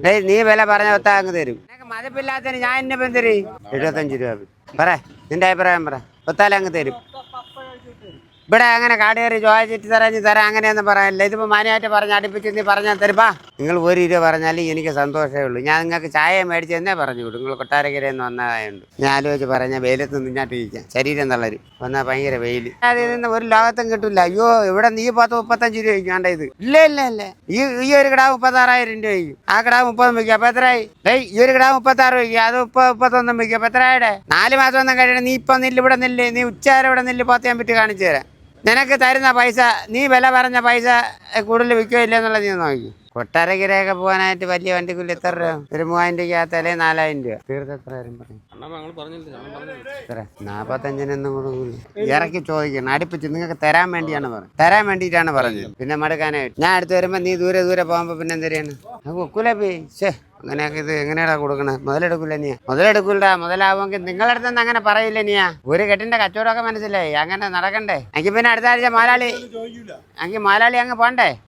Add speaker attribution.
Speaker 1: നീ വില പറഞ്ഞ ഒത്താ അങ്ങ് തരും. നിനക്ക് മതിപ്പില്ലാത്തതിന് ഞാൻ എന്നെ ഇപ്പം തരും 75 രൂപ. പറ നിന്റെ അഭിപ്രായം പറ. ഒത്താല അങ്ങ് തരും. ഇവിടെ അങ്ങനെ കാട് കയറി ചോദിച്ചിട്ട് തരാം അങ്ങനെയൊന്നും പറയാനില്ല. ഇതിപ്പോൾ മാന്യമായിട്ട് പറഞ്ഞ് അടുപ്പിച്ച് നീ പറഞ്ഞാൽ തരുപ്പാ. നിങ്ങൾ 1 രൂപ പറഞ്ഞാൽ എനിക്ക് സന്തോഷമേ ഉള്ളൂ. ഞാൻ നിങ്ങൾക്ക് ചായ മേടിച്ച് തന്നെ പറഞ്ഞു വിടും. നിങ്ങൾ കൊട്ടാരക്കരയെന്ന് വന്നതായുണ്ട്. ഞാൻ ആലോചിച്ച് പറഞ്ഞാൽ വെയിലത്ത് നിന്നിട്ട് ഇരിക്കാം, ശരീരം തളരും. വന്നാൽ ഭയങ്കര വെയിൽ. അതിൽ നിന്ന് ഒരു ലോകത്തും കിട്ടില്ല. അയ്യോ ഇവിടെ നീ 35 രൂപ വേണ്ട ഇത്. ഇല്ല ഈ ഒരു കിടാവ് 36,000 രൂപ വയ്ക്കും. ആ കിടാവ് 30 വയ്ക്കും. അപ്പൊ എത്രയായി? ഈ ഒരു കിടാവ് 36 വയ്ക്കും. അത് 31 വയ്ക്കും. അപ്പൊ എത്രയായിടെ? 4 മാസം ഒന്നും കഴിയണം. നീ ഇപ്പം നില്ല്, ഇവിടെ നില്ല്. നീ ഉച്ചവരെ ഇവിടെ നില്ല്. പോത്ത് ഞാൻ വിറ്റ് കാണിച്ചു തരാം. നിനക്ക് തരുന്ന പൈസ, നീ വില പറഞ്ഞ പൈസ കൂടുതൽ വിൽക്കോ ഇല്ല എന്നുള്ളത് നീ നോക്കി. കൊട്ടാരക്കരയൊക്കെ പോകാനായിട്ട് വലിയ വണ്ടിക്കൂലി എത്ര രൂപ? ഒരു 3000 രൂപയ്ക്കകത്തല്ലേ 4000 രൂപ. തീർത്ത് എത്ര ആരും പറയും? 45-നൊന്നും കൊടുക്കൂല. ഇറക്കി ചോദിക്കണം. അടുപ്പിച്ച് നിങ്ങൾക്ക് തരാൻ വേണ്ടിയിട്ടാണ് പറഞ്ഞത്. പിന്നെ മടുക്കാനായിട്ട് ഞാൻ അടുത്ത് വരുമ്പോ നീ ദൂരെ പോകുമ്പോ പിന്നെ എന്തിനാണ് ഒക്കൂല പേ. അങ്ങനെയൊക്കെ ഇത് എങ്ങനെയാ കൊടുക്കണേ? മുതലെടുക്കൂല. മുതലാവുമെങ്കിൽ നിങ്ങളുടെ അടുത്തൊന്നും അങ്ങനെ പറയില്ല. നീയാ ഒരു കെട്ടിന്റെ കച്ചവടമൊക്കെ മനസ്സിലായി. അങ്ങനെ നടക്കണ്ടേ? എനിക്ക് പിന്നെ അടുത്ത ആഴ്ച മാലാളി അങ്ങ് പോണ്ടേ?